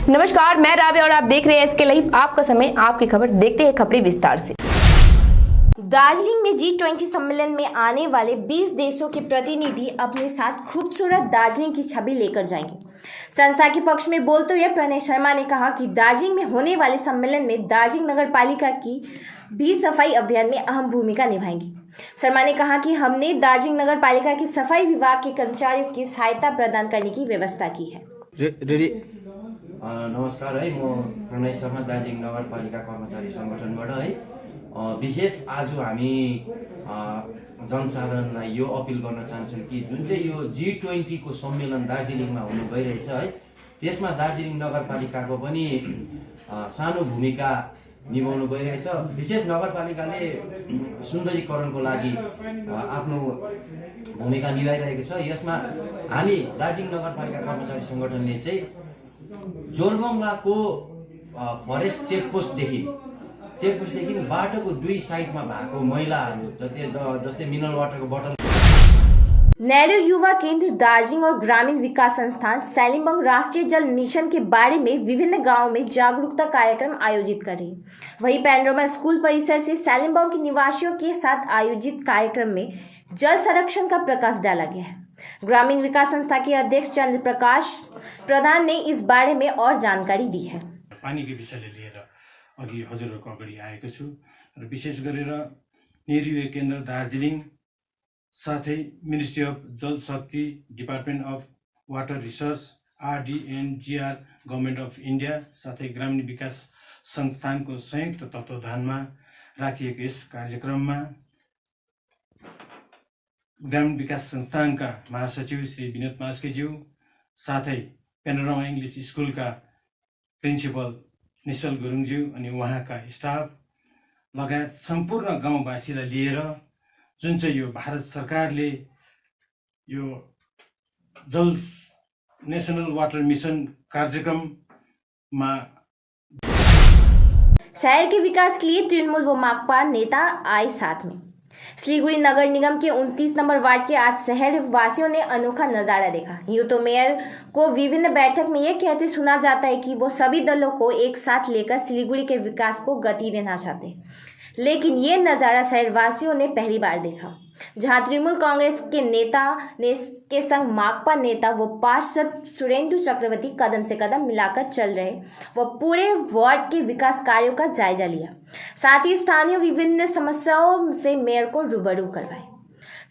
नमस्कार, मैं राबिया और आप देख रहे हैं एसके लाइव। आपका समय, आपकी खबर। देखते हैं खबरें विस्तार से। दार्जिलिंग में G20 सम्मेलन में आने वाले 20 देशों के प्रतिनिधि अपने साथ खूबसूरत दार्जिलिंग की छवि लेकर जाएंगे। संस्था के पक्ष में बोलते हुए प्रणय शर्मा ने कहा कि दार्जिलिंग में होने वाले सम्मेलन में दार्जिलिंग नगर पालिका की भी सफाई अभियान में अहम भूमिका निभाएंगी। शर्मा ने कहा कि हमने दार्जिलिंग नगर पालिका की सफाई विभाग के कर्मचारियों की सहायता प्रदान करने की व्यवस्था की है। नमस्कार है, म प्रणय शर्मा दार्जिलिङ नगरपालिका कर्मचारी सङ्गठनबाट है। विशेष आज हामी जनसाधारणलाई यो अपिल गर्न चाहन्छौँ कि जुन चाहिँ यो G20 को सम्मेलन दार्जिलिङमा हुनु गइरहेछ है, त्यसमा दार्जिलिङ नगरपालिकाको पनि सानो भूमिका निभाउनु गइरहेछ। विशेष नगरपालिकाले सुन्दरीकरणको लागि आफ्नो भूमिका निभाइरहेको छ। यसमा हामी दार्जिलिङ नगरपालिका कर्मचारी सङ्गठनले चाहिँ जोरबङ्गलाको फरेस्ट चेकपोस्टदेखि बाटोको दुई साइडमा भएको मैलाहरू जस्तै मिनरल वाटरको बोतल। नेहरू युवा केंद्र दार्जिलिंग और ग्रामीण विकास संस्थान सैलिमबंग राष्ट्रीय जल मिशन के बारे में विभिन्न गांवों में जागरूकता कार्यक्रम आयोजित कर रही है। वहीं पैनोरमा स्कूल परिसर से सैलिमबंग के निवासियों के साथ आयोजित कार्यक्रम में जल संरक्षण का प्रकाश डाला गया है। ग्रामीण विकास संस्था के अध्यक्ष चंद्र प्रकाश प्रधान ने इस बारे में और जानकारी दी है। पानी के विषयले लिएर अघि हजुरहरूको अगाडि आएको छु र विशेष गरेर नेहरू युवा केन्द्र दार्जिलिङ साथै मिनिस्ट्री अफ जल शक्ति, department of water resource, RDNGR, government of India साथै ग्रामीण विकास संस्थानको संयुक्त तत्त्वावधानमा राखिएको यस कार्यक्रममा ग्रामीण विकास संस्थानका महासचिव श्री विनोद मास्केज्यू साथै पेनोरमा इङ्ग्लिस स्कुलका प्रिन्सिपल निश्चल गुरुङज्यू अनि उहाँका स्टाफ लगायत सम्पूर्ण गाउँवासीलाई लिएर जुन चाहिँ यो भारत सरकारले यो जल नेशनल वाटर मिशन कार्यक्रममा शहर के विकास के लिए तृणमूल व माकपा नेता आए साथ में। सिलीगुड़ी नगर निगम के 29 नंबर वार्ड के आज शहर वासियों ने अनोखा नजारा देखा। यूं तो मेयर को विभिन्न बैठक में यह कहते सुना जाता है कि वो सभी दलों को एक साथ लेकर सिलीगुड़ी के विकास को गति देना चाहते हैं, लेकिन ये नजारा शहर वासियों ने पहली बार देखा, जहां तृणमूल कांग्रेस के नेता ने के संग माकपा नेता व पार्षद सुरेंदु चक्रवर्ती कदम से कदम मिलाकर चल रहे व पूरे वार्ड के विकास कार्यों का जायजा लिया। साथ ही स्थानीय विभिन्न समस्याओं से मेयर को रूबरू करवाए।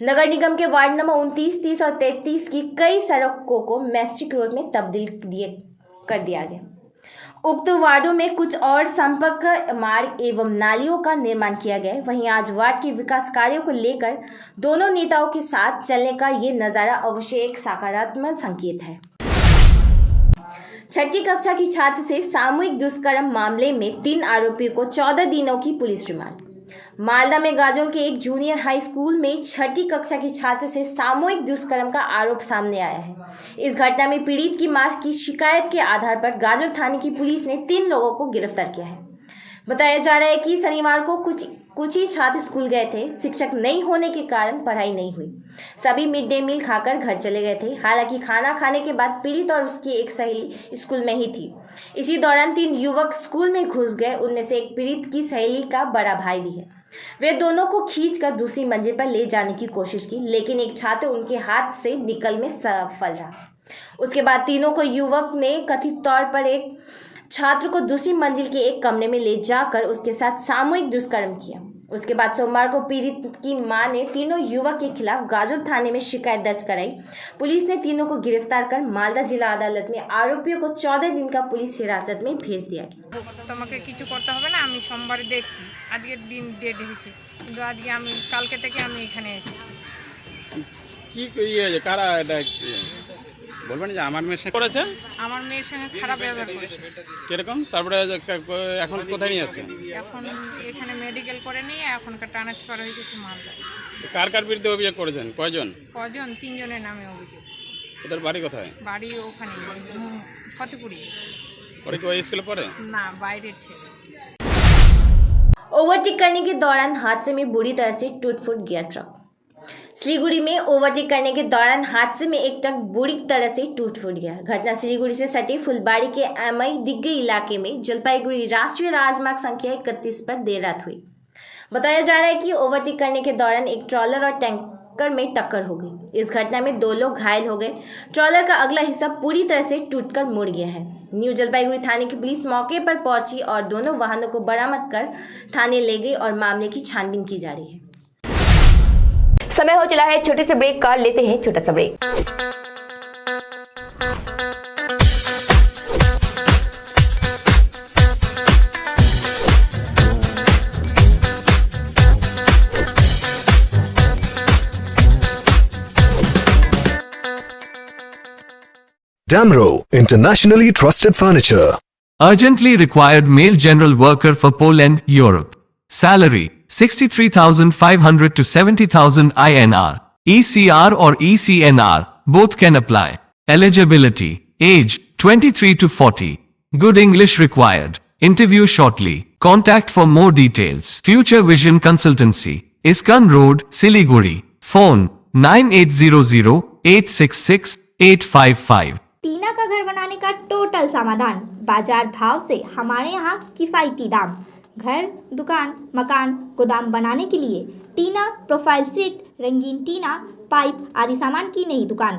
नगर निगम के वार्ड नंबर 29, 30 और 33 की कई सड़कों को मैस्टिक रोड में तब्दील कर दिया गया। उक्त वार्डों में कुछ और संपर्क मार्ग एवं नालियों का निर्माण किया गया। वहीं आज वार्ड के विकास कार्यों को लेकर दोनों नेताओं के साथ चलने का ये नज़ारा अवश्य एक सकारात्मक संकेत है। छठी कक्षा की छात्र से सामूहिक दुष्कर्म मामले में 3 आरोपियों को 14 दिनों की पुलिस रिमांड। मालदा में गाजोल के एक जूनियर हाई स्कूल में छठी कक्षा की छात्र से सामूहिक दुष्कर्म का आरोप सामने आया है। इस घटना में पीड़ित की मां की शिकायत के आधार पर गाजोल थाने की पुलिस ने 3 लोगों को गिरफ्तार किया है। बताया जा रहा है कि शनिवार को कुछ ही छात्र स्कूल गए थे। शिक्षक नहीं होने के कारण पढ़ाई नहीं हुई। सभी मिड डे मील खाकर घर चले गए थे। हालांकि खाना खाने के बाद पीड़ित और उसकी एक सहेली स्कूल में ही थी। इसी दौरान 3 युवक स्कूल में घुस गए। उनमें से एक पीड़ित की सहेली का बड़ा भाई भी है। वे दोनों को खींचकर दूसरी मंजिल पर ले जाने की कोशिश की, लेकिन एक छात्र उनके हाथ से निकल में सफल रहा। उसके बाद तीनों को युवक ने कथित तौर पर एक छात्र को दूसरी मंजिल के एक कमरे में ले जाकर उसके साथ सामूहिक दुष्कर्म किया। उसके बाद सोमवार को पीड़ित की मां ने तीनों युवक के खिलाफ गाजोल थाने में शिकायत दर्ज कराई। पुलिस ने तीनों को गिरफ्तार कर मालदा जिला अदालत में आरोपियों को 14 दिन का पुलिस हिरासत में भेज दिया गया। তোমাকে কিছু করতে হবে না, আমি সোমবারে দেখছি, আজকের দিন ডেট হয়েছে, কিন্তু আজকে আমি কালকে থেকে আমি এখানে এসেছি। কি ইয়ে কারা এটা বলবেন যে আমার মেয়ের সঙ্গে করেছে? আমার মেয়ের সঙ্গে খারাপ ব্যবহার করেছে। কিরকম? তারপরে এখন কোথায় নিয়ে যাচ্ছে? এখন এখানে মেডিকেল করে নিয়ে এখনকার ট্রান্সফার হয়েছে মালদায়। কার কার বিরুদ্ধে অভিযোগ করেছেন? কয়জন? 3 জনের নামে অভিযোগ। ওদের বাড়ি কোথায়? বাড়ি ওখানে ফতেপুরি। ওরা কি ওই স্কুলে পড়ে? না, বাইরের ছেলে। ओवरटेक करने के दौरान हादसे में बुरी तरह से टूट फूट गया ट्रक। सिलीगुड़ी में ओवरटेक करने के दौरान हादसे में एक ट्रक बुरी तरह से टूट फूट गया। घटना सिलीगुड़ी से सटे फुलबाड़ी के एमआई दिग्गई इलाके में जलपाईगुड़ी राष्ट्रीय राजमार्ग संख्या 31 पर देर रात हुई। बताया जा रहा है कि ओवरटेक करने के दौरान एक ट्रॉलर और टैंकर में टक्कर हो गई। इस घटना में 2 लोग घायल हो गए। ट्रॉलर का अगला हिस्सा पूरी तरह से टूटकर मुड़ गया है। न्यू जलपाईगुड़ी थाने की पुलिस मौके पर पहुंची और दोनों वाहनों को बरामद कर थाने ले गई और मामले की छानबीन की जा रही है। समय हो चला है छोटे से ब्रेक का, लेते हैं छोटा सा break. Damro, internationally trusted furniture. Urgently required male general worker for Poland, Europe. Salary 63,500 to 70,000 INR. ECR or ECNR, both can apply. Eligibility, age 23 to 40. Good English required. Interview shortly. Contact for more details. Future Vision Consultancy. Iskan Road, Siliguri. Phone 9800-866-855. टीना का घर बनाने का total समाधान, बाजार भाव से हमारे यहाँ किफ़ायती दाम। घर, दुकान, मकान, गोदाम बनाने के लिए टीना, प्रोफाइल सीट, रंगीन टीना, पाइप आदि सामान की नई दुकान।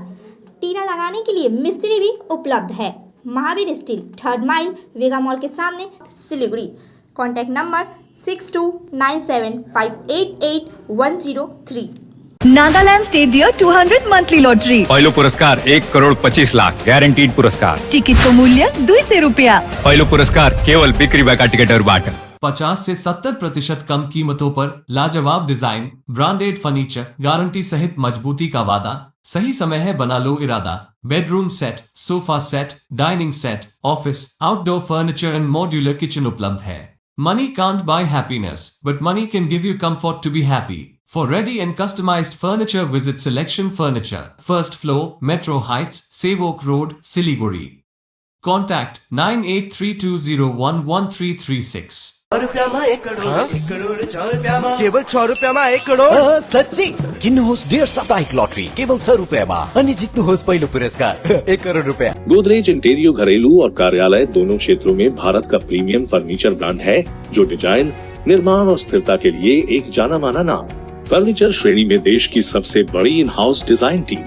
टीना लगाने के लिए मिस्त्री भी उपलब्ध है। Mahavir steel, 3rd mile, Vega mall के सामने, Siliguri. Contact number 6297588103। Nagaland state dear 200 monthly lottery. पहिलो पुरस्कार 1,25,00,000 ग्यारेन्टिड पुरस्कार। टिकटको मूल्य 200 रुपया। पहिलो पुरस्कार केवल बिक्री भएका टिकटहरूबाट। 50 से 70% कम कीमतों पर लाजवाब डिजाइन, ब्रांडेड फर्नीचर, गारंटी सहित मजबूती का वादा। सही समय है, बना लो इरादा। Bedroom set, sofa set, dining set, office, outdoor furniture and modular kitchen उपलब्ध है। Money can't buy happiness, but money can give you comfort to be happy. For ready and customized furniture, visit Selection Furniture, 1st floor, Metro Heights, Sevok Road, Siliguri. Contact 9832011336. केवल 6 रुपयामा 1 करोड। सच्ची किन्नुहोस् डेढ साप्ताहिक lottery केवल 6 रुपयामा अनि जित्नुहोस् पहिलो पुरस्कार 1 करोड रुपया। गोदरेज इंटीरियो घरेलू और कार्यालय दोनों क्षेत्रों में भारत का प्रीमियम फर्नीचर ब्रांड है, जो डिजाइन, निर्माण और स्थिरता के लिए एक जाना माना नाम। फर्नीचर श्रेणी में देश की सबसे बड़ी इन हाउस डिजाइन टीम।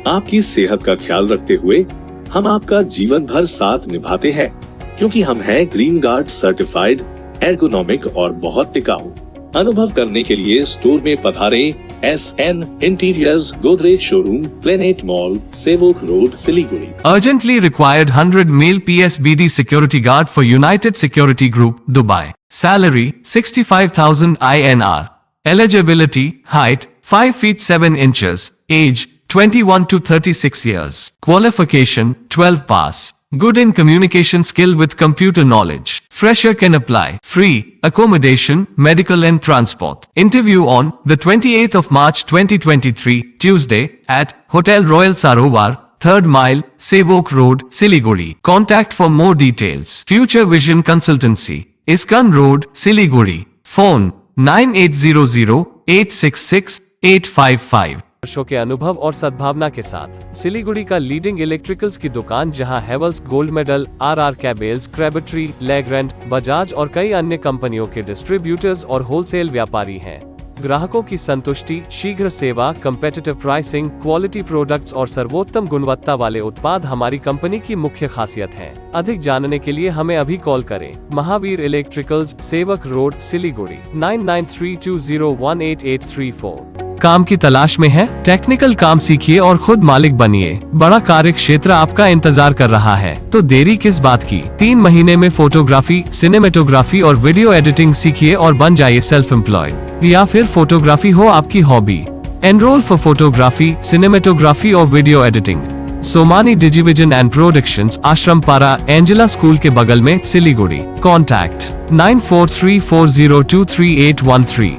आपकी सेहत का ख्याल रखते हुए हम आपका जीवन भर साथ निभाते हैं, क्योंकि हम हैं ग्रीन गार्ड सर्टिफाइड, एर्गोनॉमिक और बहुत टिकाऊ। अनुभव करने के लिए स्टोर में पधारें। SN interiors, Godrej showroom, planet mall, Sevoke road, Siliguri. Urgently required 100 male PSBD security guard for United Security Group, Dubai. Salary 65,000 INR. Eligibility, height 5 feet 7 inches, age 21 to 36 years. Qualification 12 pass. Good in communication skill with computer knowledge. Fresher can apply. Free accommodation, medical and transport. Interview on the 28th of March 2023, Tuesday, at Hotel Royal Sarovar, 3rd mile, Sevok Road, Siliguri. Contact for more details. Future Vision Consultancy, Iskan Road, Siliguri. Phone 9800-866-855। वर्षों के अनुभव और सद्भावना के साथ सिलीगुड़ी का leading electricals की दुकान, जहां Havells gold medal, RR cables, crabtree, legrand, Bajaj और कई अन्य कंपनियों के डिस्ट्रीब्यूटर्स और होलसेल व्यापारी हैं। ग्राहकों की संतुष्टि, शीघ्र सेवा, कम्पेटिटिव प्राइसिंग, क्वालिटी प्रोडक्ट्स और सर्वोत्तम गुणवत्ता वाले उत्पाद हमारी कंपनी की मुख्य खासियत है। अधिक जानने के लिए हमें अभी कॉल करें। महावीर इलेक्ट्रिकल्स, सेवक रोड, सिलीगुड़ी, 9932018834। काम की तलाश में है? टेक्निकल काम सीखिए और खुद मालिक बनिए। बड़ा कार्य क्षेत्र आपका इंतजार कर रहा है, तो देरी किस बात की। 3 महीने में फोटोग्राफी, सिनेमेटोग्राफी और वीडियो एडिटिंग सीखिए और बन जाइए सेल्फ एम्प्लॉयड। या फिर फोटोग्राफी हो आपकी hobby. Enroll for photography, cinematography और video editing. Somani digivision and productions, Ashrampara, Angela school के बगल में, सिलीगुड़ी। कॉन्टैक्ट 9434023813।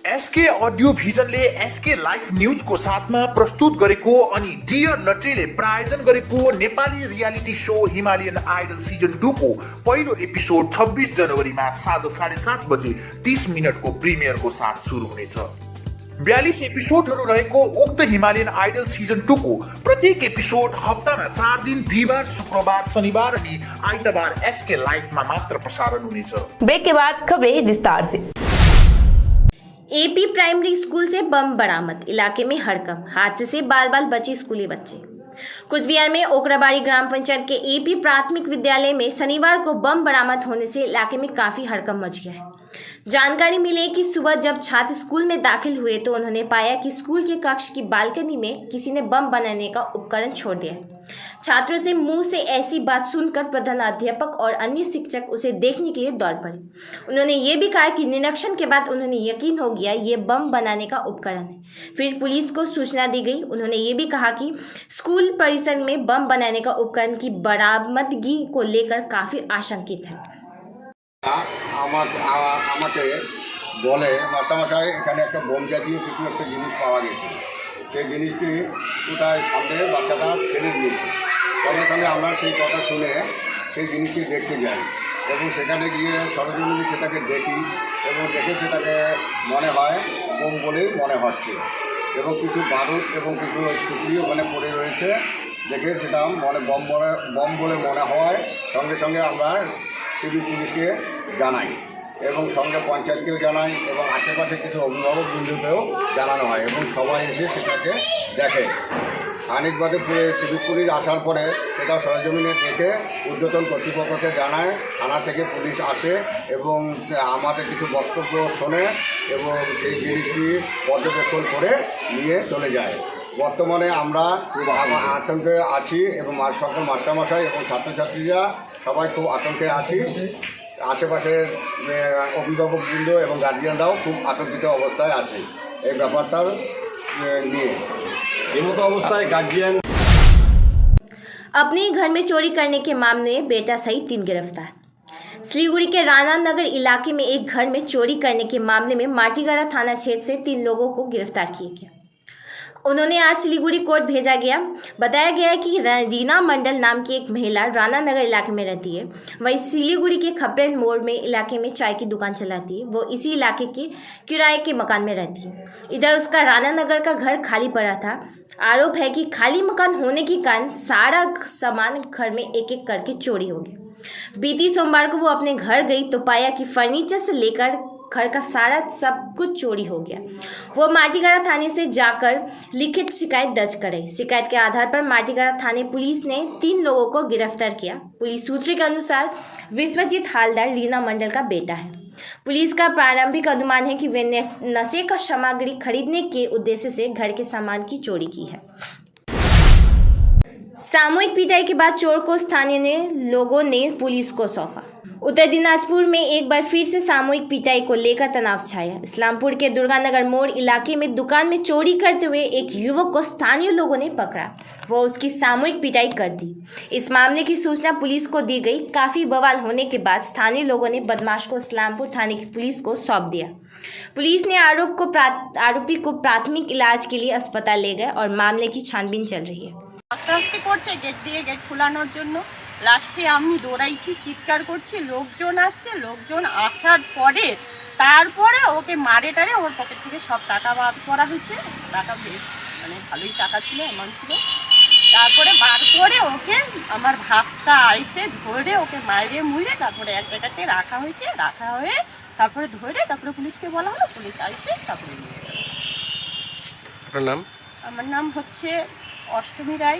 एसके अडियो भिजनले एसके लाइफ न्यूजको साथमा प्रस्तुत गरेको अनि डियर नट्रीले प्रायोजन गरेको Nepali reality show Himalayan idol season 2 को पहिलो एपिसोड 26 जनवरीमा साँझ 7:30 बजे 30 मिनटको प्रिमियरको साथ सुरु हुनेछ। 42 एपिसोडहरू रहेको उक्त हिमालयन आइडल सिजन 2 को प्रत्येक एपिसोड हप्तामा 4 दिन बिहिबार, शुक्रबार, शनिबार अनि आइतबार एसके लाइफमा मात्र प्रसारण हुनेछ। ब्रेक के बाद खबरें विस्तार से। एपी प्राइमरी स्कूल से बम बरामद, इलाके में हड़कंप, हादसे से बाल बाल बचे स्कूली बच्चे। कुछ बिहार में ओकराबाड़ी ग्राम पंचायत के एपी प्राथमिक विद्यालय में शनिवार को बम बरामद होने से इलाके में काफी हड़कंप मच गया है। जानकारी मिली कि सुबह जब छात्र स्कूल में दाखिल हुए तो उन्होंने पाया कि स्कूल के कक्ष की बालकनी में किसी ने बम बनाने का उपकरण छोड़ दिया है। छात्रों से मुंह से ऐसी बात सुनकर प्रधानाध्यापक और अन्य शिक्षक उसे देखने के लिए दौड़ पड़े। उन्होंने ये भी कहा कि निरीक्षण के बाद उन्होंने यकीन हो गया ये बम बनाने का उपकरण है। फिर पुलिस को सूचना दी गई। उन्होंने ये भी कहा कि स्कूल परिसर में बम बनाने का उपकरण की बरामदगी को लेकर काफी आशंकित है। আমাকে বলে মাস্টারমশাই এখানে একটা বোম জাতীয় কিছু একটা জিনিস পাওয়া গেছে, সেই জিনিসটি কোথায় সামনে বাচ্চাটা ফেলে দিয়েছে। সঙ্গে সঙ্গে আমরা সেই কথা শুনে সেই জিনিসটি দেখতে যাই এবং সেখানে গিয়ে সরজমিনে সেটাকে দেখি এবং দেখে সেটাকে মনে হয় বোম বলেই মনে হচ্ছে এবং কিছু বারুদ এবং কিছু সুতলি ওখানে পড়ে রয়েছে। দেখে সেটা বম বলে মনে হওয়ায় সঙ্গে সঙ্গে আমরা সিভিল পুলিশকে জানাই এবং সঙ্গে পঞ্চায়েতকেও জানাই এবং আশেপাশে কিছু অভিভাবক বৃন্দকেও জানানো হয় এবং সবাই এসে সেটাকে দেখে। খানিক বাদে সিভিল পুলিশ আসার পরে সেটা সরজমিনে দেখে ঊর্ধ্বতন কর্তৃপক্ষকে জানায়, থানা থেকে পুলিশ আসে এবং আমাদের কিছু বক্তব্য শোনে এবং সেই জিনিসটি পর্যবেক্ষণ করে নিয়ে চলে যায়। বর্তমানে আমরা খুব আতঙ্কে আছি এবং সকল মাস্টারমশাই এবং ছাত্রছাত্রীরা সবাই খুব আতঙ্কে আছি। আশেপাশের অভিভাবকবৃন্দ এবং গার্জিয়ানরাও খুব আতঙ্কিত অবস্থায় আছে এই ব্যাপারটা নিয়ে। এমতো অবস্থায় গার্জিয়ান। अपने घर में चोरी करने के मामले में बेटा सहित 3 गिरफ्तार। सिलीगुड़ी के राणा नगर इलाके में एक घर में चोरी करने के मामले में माटीगड़ा थाना क्षेत्र से 3 लोगों को गिरफ्तार किया गया। उन्होंने आज सिलीगुड़ी कोर्ट भेजा गया। बताया गया है कि रीना मंडल नाम की एक महिला राणा नगर इलाके में रहती है। वही सिलीगुड़ी के खपरेन मोड़ में इलाके में चाय की दुकान चलाती है। वो इसी इलाके के किराए के मकान में रहती है। इधर उसका राणा नगर का घर खाली पड़ा था। आरोप है कि खाली मकान होने के कारण सारा सामान घर में एक एक करके चोरी हो गया। बीती सोमवार को वो अपने घर गई तो पाया कि फर्नीचर से लेकर घर का सारा सब कुछ चोरी हो गया। वो माटीगड़ा थाने से जाकर लिखित शिकायत दर्ज कराई। शिकायत के आधार पर माटीगड़ा थाने पुलिस ने 3 लोगों को गिरफ्तार किया। पुलिस सूत्रों के अनुसार विश्वजीत हालदार रीना मंडल का बेटा है। पुलिस का प्रारंभिक अनुमान है कि वे नशे का सामग्री खरीदने के उद्देश्य से घर के सामान की चोरी की है। सामूहिक पिटाई के बाद चोर को स्थानीय लोगों ने पुलिस को सौंपा। उत्तर दिनाजपुर में एक बार फिर से सामूहिक पिटाई को लेकर तनाव छाया। इस्लामपुर के दुर्गानगर मोड़ इलाके में दुकान में चोरी करते हुए एक युवक को स्थानीय लोगों ने पकड़ा। वो उसकी सामूहिक पिटाई कर दी। इस मामले की सूचना पुलिस को दी गई। काफी बवाल होने के बाद स्थानीय लोगों ने बदमाश को इस्लामपुर थाने की पुलिस को सौंप दिया। पुलिस ने आरोपी को प्राथमिक इलाज के लिए अस्पताल ले गए और मामले की छानबीन चल रही है। আস্তে করছে গেট দিয়ে গেট খোলানোর জন্য। লাস্টে আমি দৌড়াইছি, চিৎকার করছি, লোকজন আসছে। লোকজন আসার পরে তারপরে ওকে মারে টারে ওর পকেট থেকে সব টাকা বার করা হয়েছে। টাকা বেশ মানে ভালোই টাকা ছিল, অ্যামাউন্ট ছিল। তারপরে বার করে ওকে আমার ভাস্তা আইসে ধরে ওকে মাইরে মুড়ে তারপরে এক জায়গাতে রাখা হয়েছে। রাখা হয়ে তারপরে ধরে তারপরে পুলিশকে বলা হলো, পুলিশ আইসে তারপরে নিয়ে গেল। আপনার নাম? আমার নাম হচ্ছে अष्टमी राय।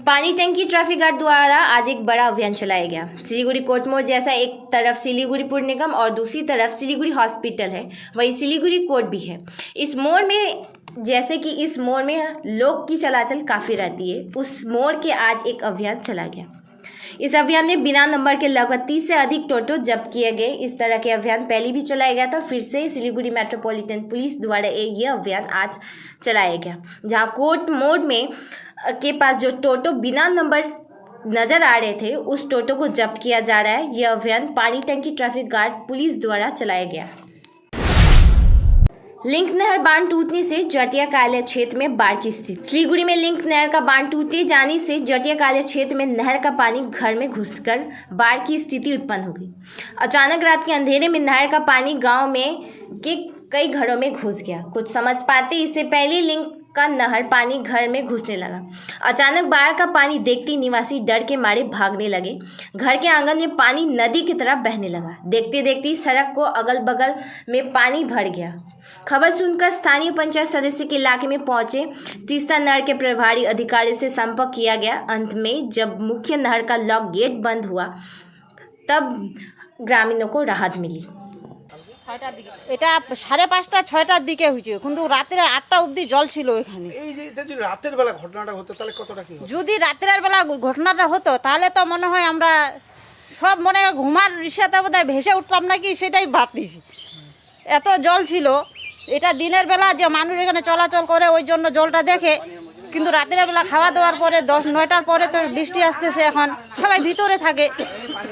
पानी टंकी ट्रैफिक गार्ड द्वारा आज एक बड़ा अभियान चलाया गया। सिलीगुड़ी कोर्ट मोड़ जैसा एक तरफ सिलीगुड़ी पुर निगम और दूसरी तरफ सिलीगुड़ी हॉस्पिटल है, वही सिलीगुड़ी कोर्ट भी है। इस मोड़ में जैसे कि इस मोड़ में लोग की चलाचल काफ़ी रहती है, उस मोड़ के आज एक अभियान चला गया। इस अभियान में बिना नंबर के लगभग 30 से अधिक टोटो जब्त किए गए। इस तरह के अभियान पहले भी चलाया गया था। फिर से सिलीगुड़ी मेट्रोपॉलिटन पुलिस द्वारा ये अभियान आज चलाया गया, जहां कोर्ट मोड़ में के पास जो टोटो बिना नंबर नजर आ रहे थे उस टोटो को जब्त किया जा रहा है। यह अभियान पानी टंकी ट्रैफिक गार्ड पुलिस द्वारा चलाया गया। लिंक नहर बांध टूटने से जटिया कालिया क्षेत्र में बाढ़ की स्थिति। सिलीगुड़ी में लिंक नहर का बांध टूटे जाने से जटिया कालिया क्षेत्र में नहर का पानी घर में घुसकर बाढ़ की स्थिति उत्पन्न हो गई। अचानक रात के अंधेरे में नहर का पानी गांव में के कई घरों में घुस गया। कुछ समझ पाते इससे पहले लिंक का नहर पानी घर में घुसने लगा। अचानक बाढ़ का पानी देखते निवासी डर के मारे भागने लगे। घर के आंगन में पानी नदी की तरह बहने लगा। देखते देखते सड़क को अगल बगल में पानी भर गया। खबर सुनकर स्थानीय पंचायत सदस्य के इलाके में पहुंचे। तीस्ता नहर के प्रभारी अधिकारी से संपर्क किया गया। अंत में जब मुख्य नहर का लॉक गेट बंद हुआ तब ग्रामीणों को राहत मिली। এটা 5:30 6টার দিকে হয়েছে, কিন্তু রাতের 8টা অবধি জল ছিল এখানে। এই যে এটা যদি রাতের বেলা ঘটনাটা হতো তাহলে কতটা কি হতো? যদি রাতের বেলা ঘটনাটা হতো তাহলে তো মনে হয় আমরা সব মনে হয় ঘুমার ইচ্ছাতে বোধহয় ভেসে উঠতাম নাকি সেটাই ভাবতেছি। এত জল ছিল। এটা দিনের বেলা যে মানুষ এখানে চলাচল করে ওই জন্য জলটা দেখে, কিন্তু রাতের বেলা খাওয়া দাওয়ার পরে 10-9টার পরে তো বৃষ্টি আসতেছে, এখন সবাই ভিতরে থাকে।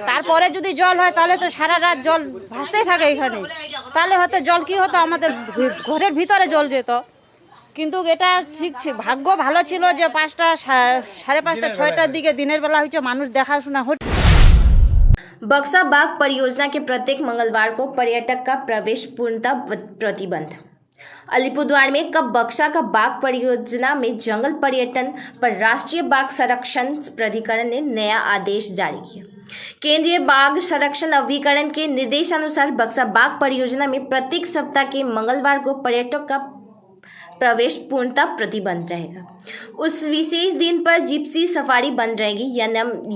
তারপরে যদি জল হয় তাহলে তো সারা রাত জল ভাসতেই থাকে এখানে। তাহলে হয়তো জল কি হতো, আমাদের ঘরের ভিতরে জল যেত। কিন্তু এটা ঠিক ভাগ্য ভালো ছিল যে 5টা 5:30 6টার দিকে দিনের বেলা হয়েছে, মানুষ দেখাশোনা হচ্ছে। बक्सा बाग परियोजना के प्रत्येक मंगलवार को पर्यटक का प्रवेश पूर्णतः प्रतिबंध। अलीपुरद्वार में कब बक्सा का बाग परियोजना में जंगल पर्यटन पर राष्ट्रीय बाघ संरक्षण प्राधिकरण ने नया आदेश जारी किया। केंद्रीय बाघ संरक्षण अभिकरण के निर्देशानुसार बक्सा बाग परियोजना में प्रत्येक सप्ताह के मंगलवार को पर्यटक का प्रवेश पूर्णतः प्रतिबंध रहेगा। उस विशेष दिन पर जिप्सी सफारी बंद रहेगी।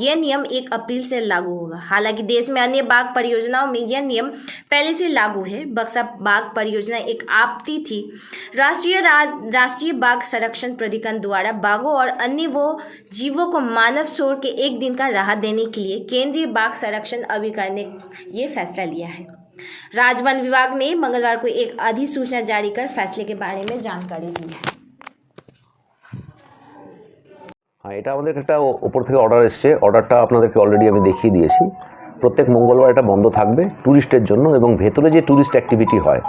यह नियम 1 अप्रैल से लागू होगा। हालांकि देश में अन्य बाघ परियोजनाओं में यह नियम पहले से लागू है। बक्सा बाघ परियोजना एक आपत्ति थी। राष्ट्रीय बाघ संरक्षण प्राधिकरण द्वारा बाघों और अन्य वो जीवों को मानव शोर के एक दिन का राहत देने के लिए केंद्रीय बाघ संरक्षण अभिकरण ने यह फैसला लिया है। राज्य वन विभाग ने मंगलवार को एक अधिसूचना जारी कर फैसले के बारे में जानकारी दी है। হ্যাঁ, এটা আমাদের একটা ওপর থেকে অর্ডার এসছে। অর্ডারটা আপনাদেরকে অলরেডি আমি দেখিয়ে দিয়েছি। প্রত্যেক মঙ্গলবার এটা বন্ধ থাকবে ট্যুরিস্টের জন্য, এবং ভেতরে যে ট্যুরিস্ট অ্যাক্টিভিটি হয়,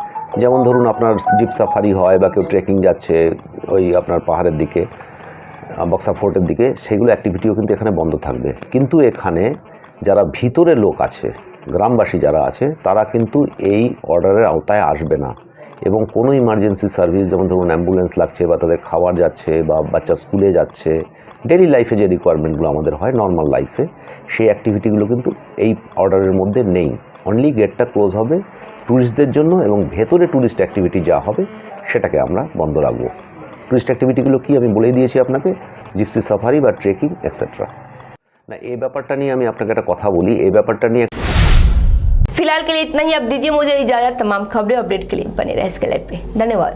যেমন ধরুন আপনার জিপ সাফারি হয় বা কেউ ট্রেকিং যাচ্ছে ওই আপনার পাহাড়ের দিকে, বক্সা ফোর্টের দিকে, সেগুলো অ্যাক্টিভিটিও কিন্তু এখানে বন্ধ থাকবে। কিন্তু এখানে যারা ভিতরে লোক আছে, গ্রামবাসী যারা আছে, তারা কিন্তু এই অর্ডারের আওতায় আসবে না। এবং কোনো ইমার্জেন্সি সার্ভিস, যেমন ধরুন অ্যাম্বুলেন্স লাগছে বা তাদের খাবার যাচ্ছে বা বাচ্চা স্কুলে যাচ্ছে, ডেইলি লাইফে যে রিকোয়ারমেন্টগুলো আমাদের হয় নর্মাল লাইফে, সেই অ্যাক্টিভিটিগুলো কিন্তু এই অর্ডারের মধ্যে নেই। অনলি গেটটা ক্লোজ হবে ট্যুরিস্টদের জন্য, এবং ভেতরে ট্যুরিস্ট অ্যাক্টিভিটি যা হবে সেটাকে আমরা বন্ধ রাখবো। ট্যুরিস্ট অ্যাক্টিভিটিগুলো কি আমি বলেই দিয়েছি আপনাকে, জিপসি সাফারি বা ট্রেকিং এক্সেট্রা। না, এই ব্যাপারটা নিয়ে আমি আপনাকে একটা কথা বলি। এই ব্যাপারটা নিয়ে फिलहाल के लिए इतना ही। अब दीजिए मुझे इजाजत। तमाम खबरें अपडेट के लिए बने रहे इसके लाइव पे। धन्यवाद।